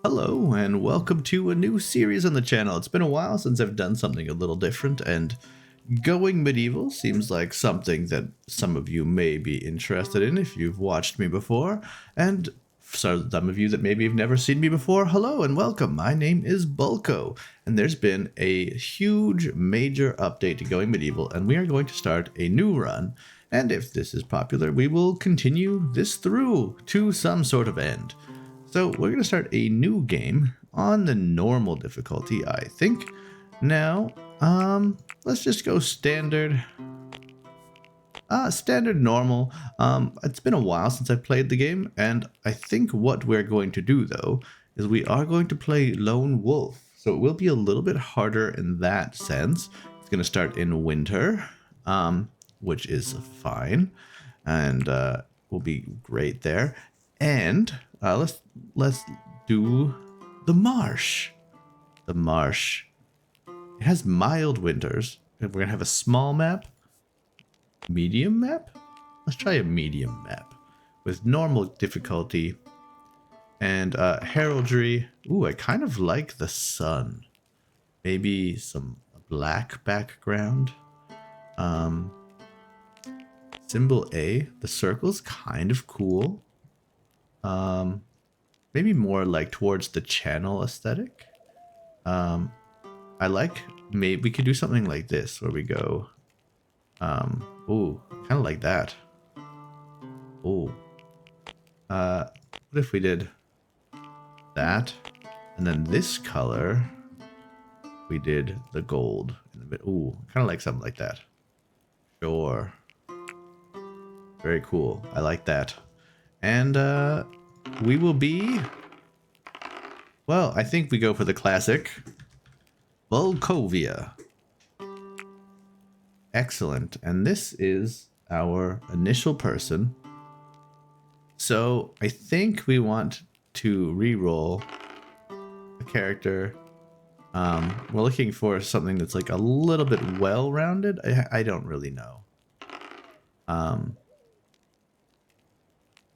Hello and welcome to a new series on the channel. It's been a while since I've done something a little different, and going medieval seems like something that some of you may be interested in if you've watched me before. And for some of you that maybe have never seen me before, hello and welcome. My name is Bulko, and there's been a huge major update to going medieval, and we are going to start a new run. And if this is popular, we will continue this through to some sort of end. So we're going to start a new game on the normal difficulty, I think. Now, let's just go standard. Standard normal. It's been a while since I've played the game, and I think what we're going to do, though, is we are going to play Lone Wolf. So it will be a little bit harder in that sense. It's going to start in winter, which is fine, and will be great there. And let's do the Marsh. The Marsh. It has mild winters. We're gonna have a small map. Medium map? Let's try a medium map with normal difficulty and heraldry. Ooh, I kind of like the sun. Maybe some black background. Symbol A. The circle's kind of cool. Maybe more like towards the channel aesthetic. I like, maybe we could do something like this where we go, ooh, kind of like that. Ooh. What if we did that, and then this color, we did the gold in the middle. Ooh, kind of like something like that. Sure. Very cool. I like that. And, we will be, well, I think we go for the classic Volkovia. Excellent. And this is our initial person. So I think we want to re-roll a character. We're looking for something that's like a little bit well-rounded. I don't really know.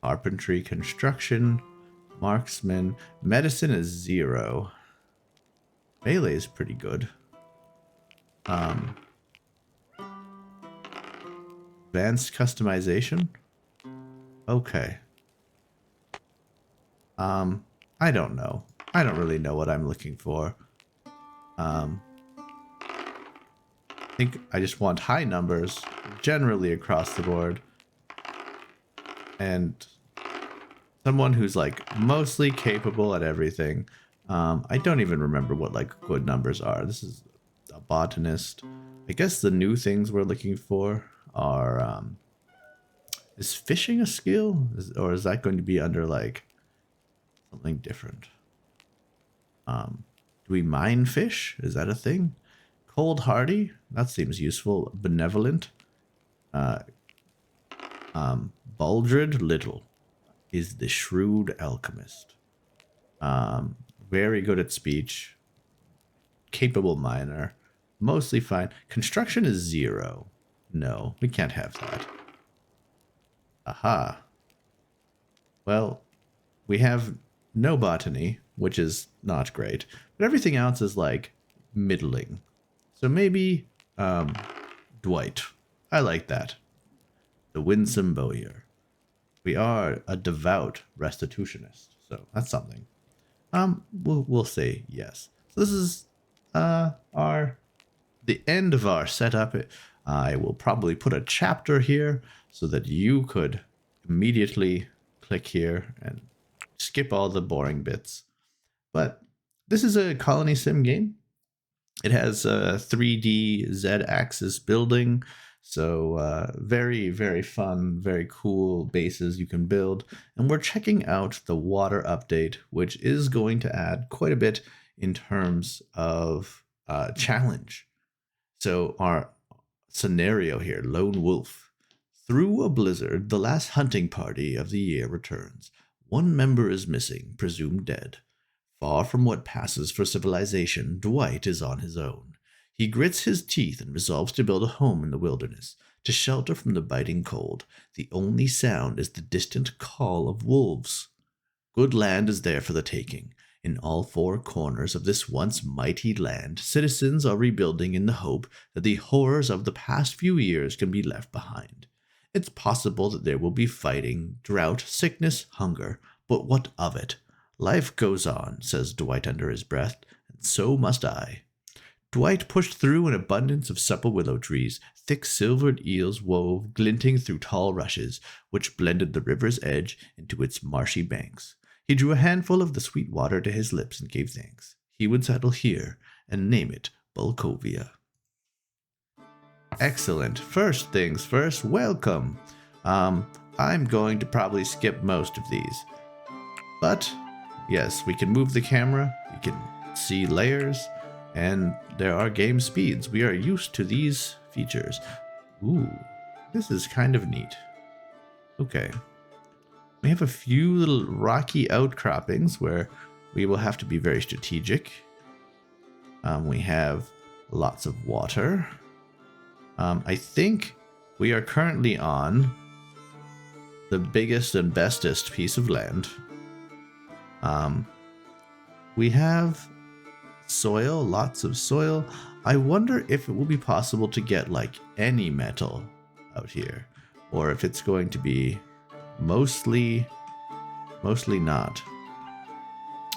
Carpentry, construction, marksman, medicine is 0. Melee is pretty good. Advanced customization. Okay. I don't know. I don't really know what I'm looking for. I think I just want high numbers generally across the board. And someone who's like mostly capable at everything. I don't even remember what like good numbers are. This is a botanist. I guess the new things we're looking for are, is fishing a skill? Or is that going to be under like something different? Do we mine fish? Is that a thing? Cold hardy? That seems useful. Benevolent. Baldred Little is the shrewd alchemist. Very good at speech. Capable miner. Mostly fine. Construction is 0. No, we can't have that. Aha. Well, we have no botany, which is not great. But everything else is like middling. So maybe Dwight. I like that. The winsome bowyer. We are a devout restitutionist, so that's something. We'll say yes. So this is the end of our setup. I will probably put a chapter here so that you could immediately click here and skip all the boring bits. But this is a colony sim game. It has a 3D Z-axis building. So very, very fun, very cool bases you can build. And we're checking out the water update, which is going to add quite a bit in terms of challenge. So our scenario here, Lone Wolf. Through a blizzard, the last hunting party of the year returns. One member is missing, presumed dead. Far from what passes for civilization, Dwight is on his own. He grits his teeth and resolves to build a home in the wilderness, to shelter from the biting cold. The only sound is the distant call of wolves. Good land is there for the taking. In all four corners of this once mighty land, citizens are rebuilding in the hope that the horrors of the past few years can be left behind. It's possible that there will be fighting, drought, sickness, hunger, but what of it? Life goes on, says Dwight under his breath, and so must I. Dwight pushed through an abundance of supple willow trees. Thick silvered eels wove, glinting through tall rushes, which blended the river's edge into its marshy banks. He drew a handful of the sweet water to his lips and gave thanks. He would settle here and name it Bulkovia. Excellent. First things first, welcome. I'm going to probably skip most of these. But, yes, we can move the camera, we can see layers, and there are game speeds. We are used to these features. Ooh, this is kind of neat. Okay. We have a few little rocky outcroppings where we will have to be very strategic. We have lots of water. I think we are currently on the biggest and bestest piece of land. We have soil, lots of soil. I wonder if it will be possible to get like any metal out here, or if it's going to be mostly not.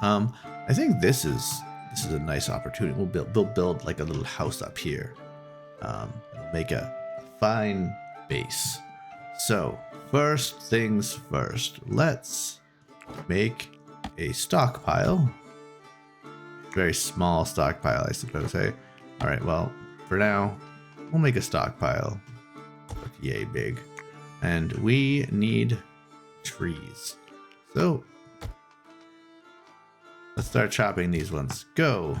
I think this is a nice opportunity. We'll build like a little house up here. It'll make a fine base. So first things first, let's make a stockpile. Very small stockpile, I suppose. Hey, all right. Well, for now, we'll make a stockpile. But yay big, and we need trees. So let's start chopping these ones. Go.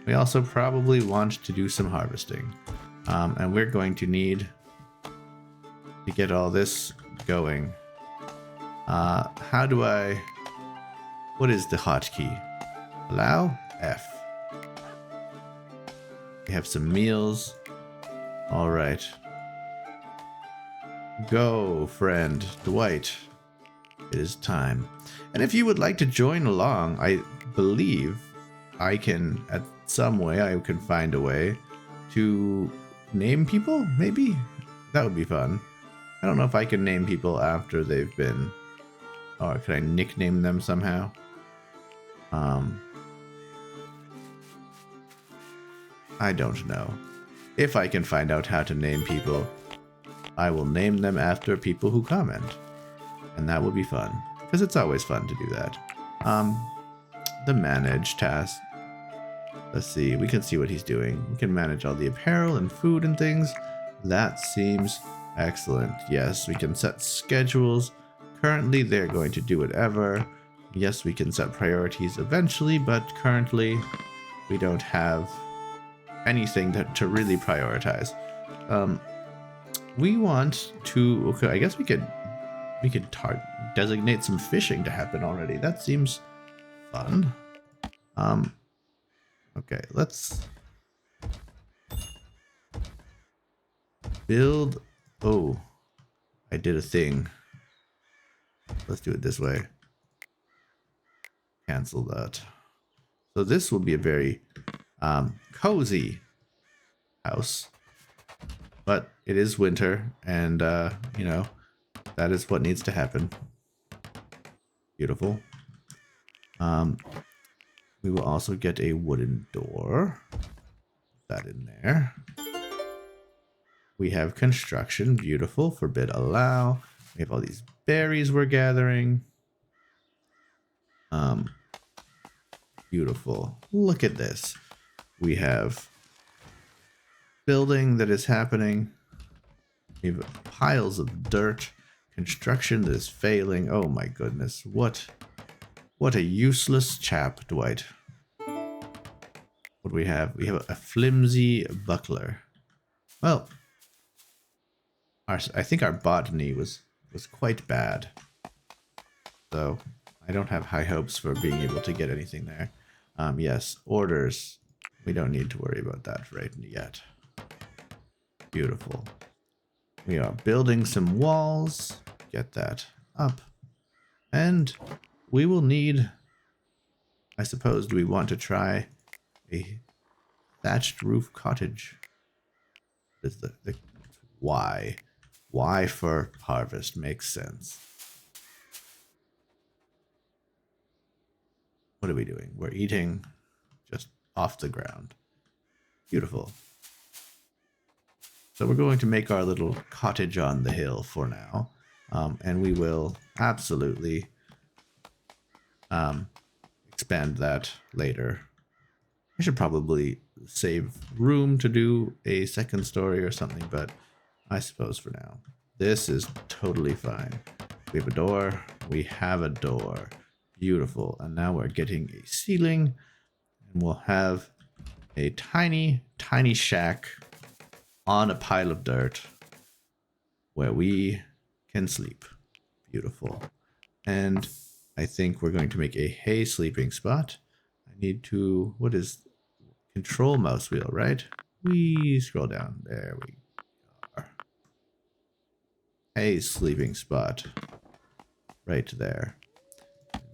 We also probably want to do some harvesting, and we're going to need to get all this going. How do I? What is the hotkey? Allow F. We have some meals. All right. Go, friend Dwight. It is time. And if you would like to join along, I believe I can, at some way, I can find a way to name people, maybe? That would be fun. I don't know if I can name people after they've been, or can I nickname them somehow? I don't know. If I can find out how to name people, I will name them after people who comment. And that will be fun, because it's always fun to do that. The manage task. Let's see, we can see what he's doing. We can manage all the apparel and food and things. That seems excellent. Yes, we can set schedules. Currently, they're going to do whatever. Yes, we can set priorities eventually, but currently we don't have anything to really prioritize. We want to, okay, I guess we could designate some fishing to happen already. That seems fun. Okay, let's build. Oh, I did a thing. Let's do it this way. Cancel that. So this will be a very cozy house, but it is winter, and you know, that is what needs to happen. Beautiful. We will also get a wooden door. Put that in there. We have construction. Beautiful. Forbid allow. We have all these berries we're gathering. Beautiful. Look at this. We have building that is happening. We have piles of dirt. Construction that is failing. Oh my goodness. What a useless chap, Dwight. What do we have? We have a flimsy buckler. Well, I think our botany was quite bad. So I don't have high hopes for being able to get anything there. Yes, orders. We don't need to worry about that right yet. Beautiful. We are building some walls. Get that up. And we will need I suppose, do we want to try a thatched roof cottage? Is the why? Why for harvest makes sense. What are we doing? We're eating just off the ground. Beautiful. So we're going to make our little cottage on the hill for now. And we will absolutely expand that later. I should probably save room to do a second story or something, but I suppose for now, this is totally fine. We have a door. We have a door. Beautiful. And now we're getting a ceiling, and we'll have a tiny, tiny shack on a pile of dirt where we can sleep. Beautiful. And I think we're going to make a hay sleeping spot. I need to, what is control mouse wheel, right? We scroll down. There we are. Hay sleeping spot. Right there.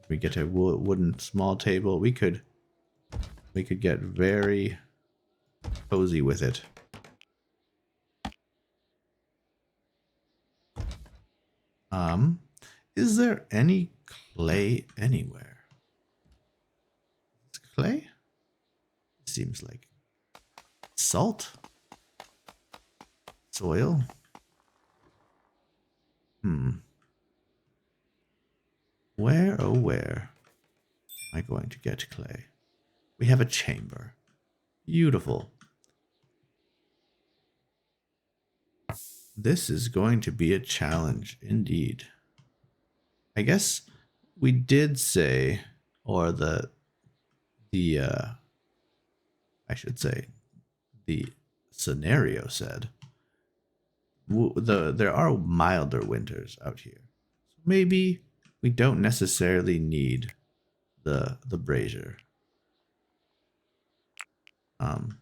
We get a wooden small table. We could get very cozy with it. Is there any clay anywhere? Is clay? Seems like salt, soil. Where, oh where am I going to get clay? We have a chamber. Beautiful. This is going to be a challenge indeed. I guess we did say, or I should say, the scenario said, there are milder winters out here. So maybe we don't necessarily need the brazier. Is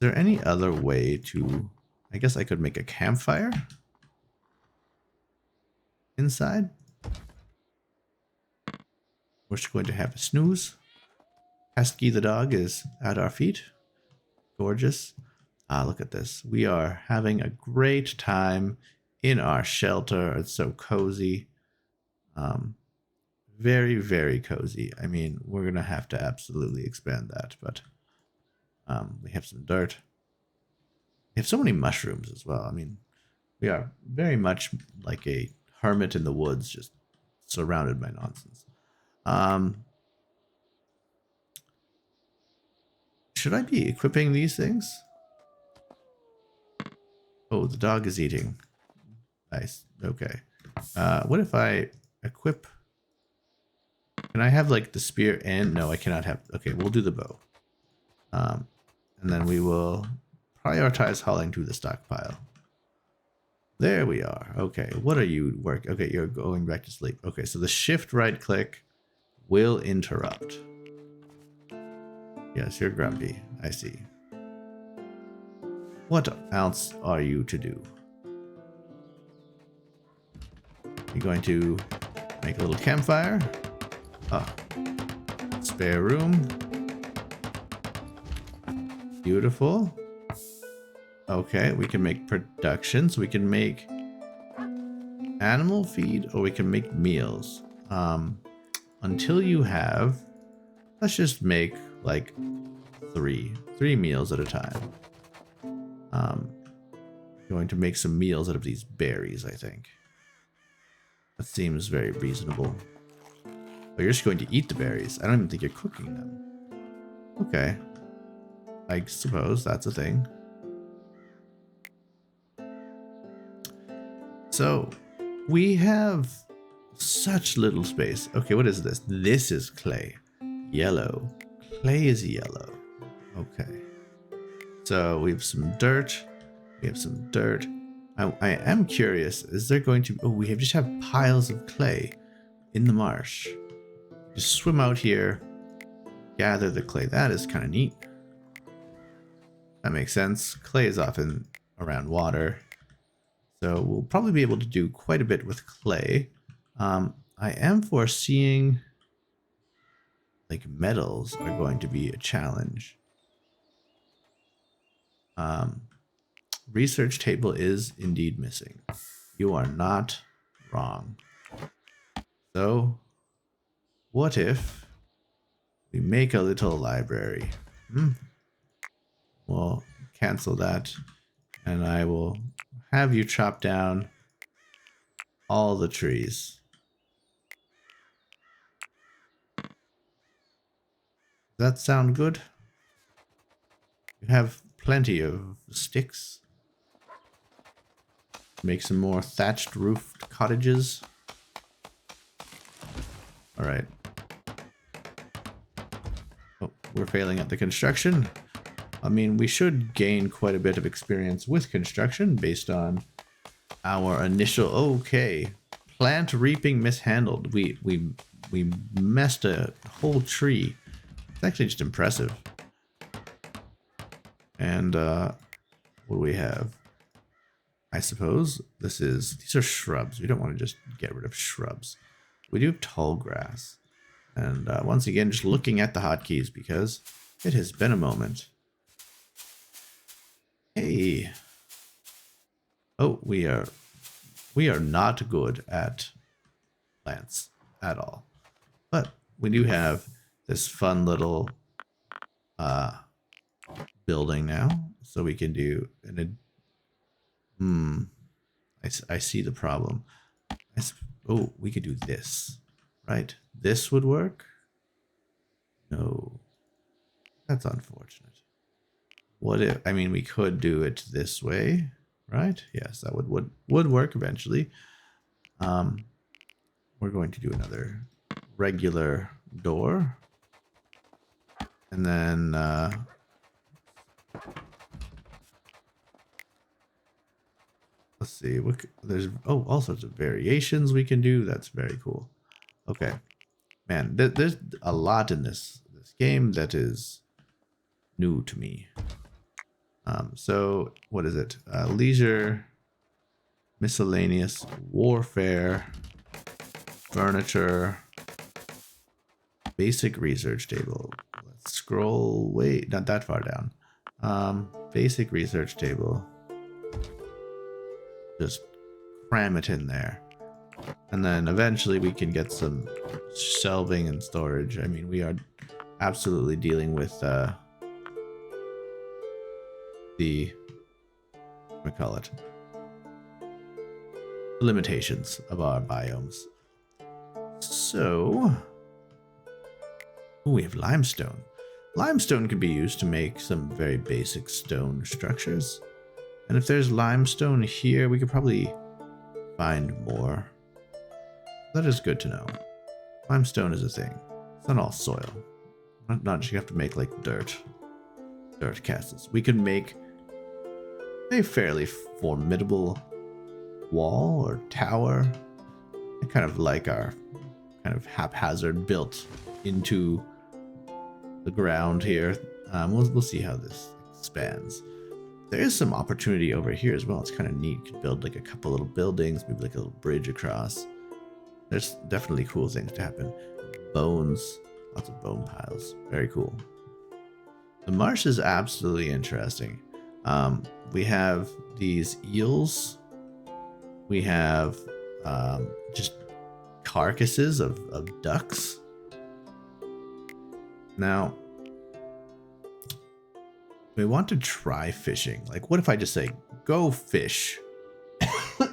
there any other way to? I guess I could make a campfire inside. We're just going to have a snooze. Pesky the dog is at our feet. Gorgeous. Look at this. We are having a great time in our shelter. It's so cozy. Very, very cozy. I mean, we're going to have to absolutely expand that, but we have some dirt. We have so many mushrooms as well. I mean, we are very much like a hermit in the woods, just surrounded by nonsense. Should I be equipping these things? Oh, the dog is eating. Nice. Okay. What if I equip? Can I have like the spear and no, I cannot have. Okay, we'll do the bow. And then we will prioritize hauling to the stockpile. There we are. Okay, what are you work? Okay, you're going back to sleep. Okay, so the shift right click will interrupt. Yes, you're grumpy. I see. What else are you to do? You're going to make a little campfire. Spare room. Beautiful. Okay, we can make production. So we can make animal feed or we can make meals. Until you have, let's just make like three meals at a time. Going to make some meals out of these berries, I think. That seems very reasonable. But you're just going to eat the berries. I don't even think you're cooking them. Okay. I suppose that's a thing. So, we have such little space. Okay, what is this? This is clay. Yellow. Clay is yellow. Okay. So, we have some dirt. We have some dirt. I am curious. Is there going to... Oh, we just have piles of clay in the marsh. Just swim out here. Gather the clay. That is kind of neat. That makes sense. Clay is often around water. So we'll probably be able to do quite a bit with clay. I am foreseeing like metals are going to be a challenge. Research table is indeed missing. You are not wrong. So, what if we make a little library? We'll cancel that, and I will have you chop down all the trees. Does that sound good? You have plenty of sticks. Make some more thatched roofed cottages. Alright. Oh, we're failing at the construction. I mean, we should gain quite a bit of experience with construction based on our initial... Okay. Plant reaping mishandled. We messed a whole tree. It's actually just impressive. And what do we have? I suppose these are shrubs. We don't want to just get rid of shrubs. We do have tall grass. And once again, just looking at the hotkeys because it has been a moment. Hey. Oh, we are not good at plants at all. But we do have this fun little building now. So we can do I see the problem. Oh, we could do this, right? This would work? No. That's unfortunate. What if, I mean, we could do it this way, right? Yes, that would work eventually. We're going to do another regular door. And then, let's see, there's all sorts of variations we can do. That's very cool. Okay, man, there's a lot in this game that is new to me. So what is it? Leisure, miscellaneous, warfare, furniture, basic research table. Let's scroll way not that far down. Basic research table. Just cram it in there. And then eventually we can get some shelving and storage. I mean, we are absolutely dealing with the what do we call it? Limitations of our biomes. So we have limestone. Limestone can be used to make some very basic stone structures. And if there's limestone here, we could probably find more. That is good to know. Limestone is a thing. It's not all soil. Not just you have to make like dirt castles. We could make a fairly formidable wall or tower. I kind of like our kind of haphazard built into the ground here. We'll see how this expands. There is some opportunity over here as well. It's kind of neat. You could build like a couple little buildings, maybe like a little bridge across. There's definitely cool things to happen. Bones, lots of bone piles. Very cool. The marsh is absolutely interesting. We have these eels. We have just carcasses of ducks. Now, we want to try fishing. Like, what if I just say, go fish? Are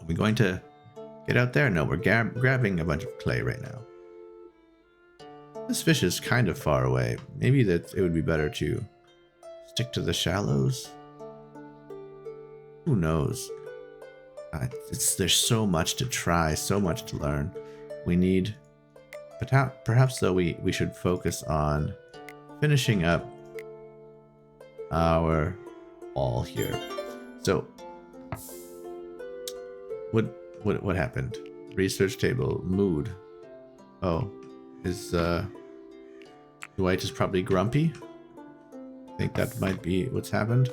we going to get out there? No, we're grabbing a bunch of clay right now. This fish is kind of far away. Maybe that it would be better to stick to the shallows. Who knows? There's so much to try, so much to learn. We need... Perhaps, though, we should focus on finishing up our wall here. So, what happened? Research table, mood. Oh, is Dwight is probably grumpy. I think that might be what's happened.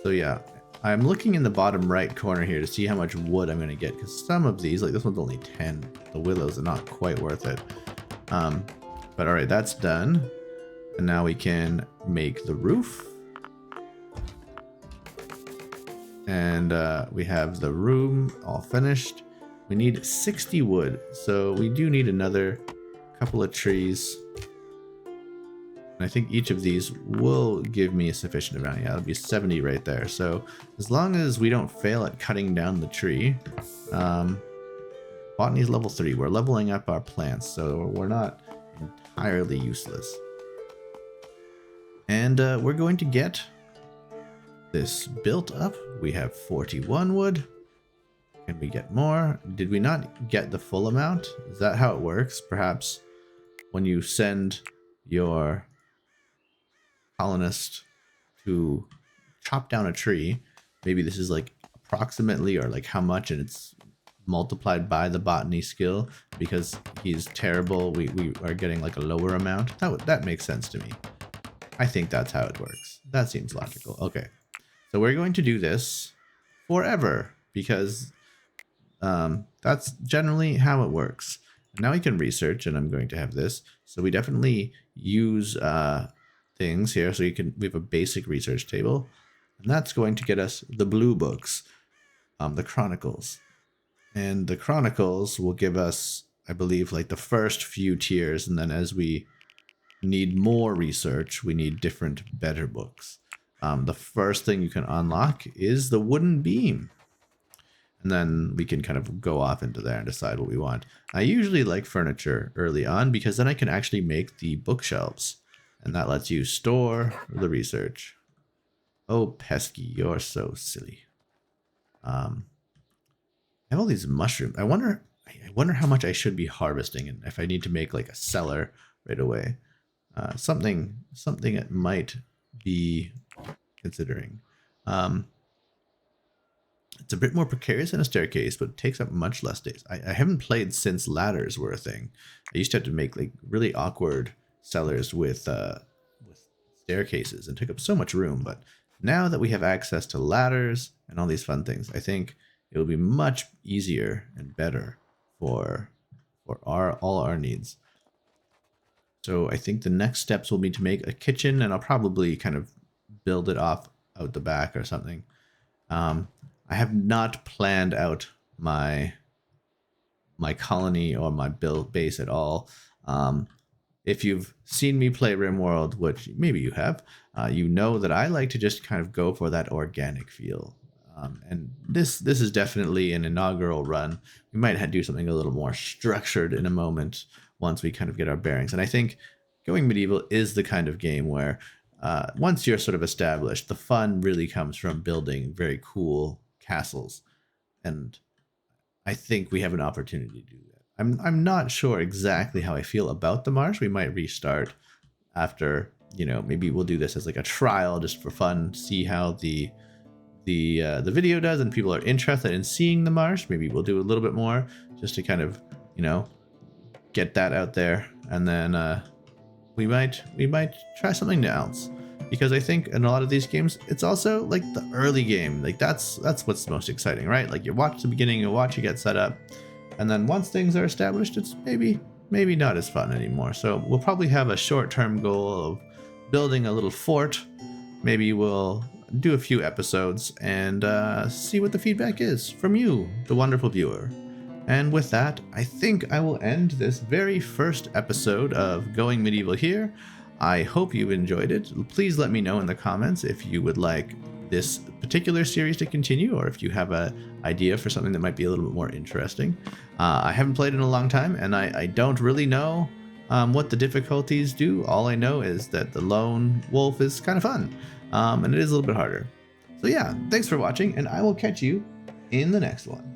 So yeah, I'm looking in the bottom right corner here to see how much wood I'm going to get, because some of these, like this one's only 10. The willows are not quite worth it. But all right, that's done. And now we can make the roof. And we have the room all finished. We need 60 wood, so we do need another couple of trees. And I think each of these will give me a sufficient amount. Yeah, it'll be 70 right there. So as long as we don't fail at cutting down the tree, botany's level 3. We're leveling up our plants, so we're not entirely useless. And we're going to get this built up. We have 41 wood. Can we get more? Did we not get the full amount? Is that how it works? Perhaps when you send your colonist to chop down a tree, maybe this is like approximately or like how much, and it's multiplied by the botany skill. Because he's terrible, we are getting like a lower amount. That makes sense to me. I think that's how it works. That seems logical. Okay, so we're going to do this forever because that's generally how it works. Now we can research, and I'm going to have this. So we definitely use things here. So we have a basic research table, and that's going to get us the blue books, the chronicles. And the chronicles will give us, I believe, like the first few tiers, and then as we need more research, we need different better books. The first thing you can unlock is the wooden beam. And then we can kind of go off into there and decide what we want. I usually like furniture early on because then I can actually make the bookshelves. And that lets you store the research. Oh, pesky, you're so silly. I have all these mushrooms. I wonder how much I should be harvesting and if I need to make like a cellar right away. Something it might be considering. It's a bit more precarious than a staircase, but it takes up much less days. I haven't played since ladders were a thing. I used to have to make like really awkward cellars with staircases and took up so much room. But now that we have access to ladders and all these fun things, I think it will be much easier and better for all our needs. So I think the next steps will be to make a kitchen, and I'll probably kind of build it off out the back or something. I have not planned out my colony or my build base at all. If you've seen me play RimWorld, which maybe you have, you know that I like to just kind of go for that organic feel. And this is definitely an inaugural run. We might do something a little more structured in a moment once we kind of get our bearings. And I think Going Medieval is the kind of game where once you're sort of established, the fun really comes from building very cool castles. And I think we have an opportunity to do that. I'm not sure exactly how I feel about the Marsh. We might restart after, maybe we'll do this as like a trial just for fun, see how the video does, and people are interested in seeing the Marsh. Maybe we'll do a little bit more just to kind of, get that out there. And then we might try something else. Because I think in a lot of these games, it's also like the early game. Like that's what's most exciting, right? Like you watch the beginning, you get set up, and then once things are established, it's maybe not as fun anymore. So we'll probably have a short-term goal of building a little fort. Maybe we'll do a few episodes and see what the feedback is from you, the wonderful viewer. And with that, I think I will end this very first episode of Going Medieval here. I hope you enjoyed it. Please let me know in the comments if you would like this particular series to continue, or if you have an idea for something that might be a little bit more interesting. I haven't played in a long time, and I don't really know what the difficulties do. All I know is that the lone wolf is kind of fun, and it is a little bit harder. So yeah, thanks for watching, and I will catch you in the next one.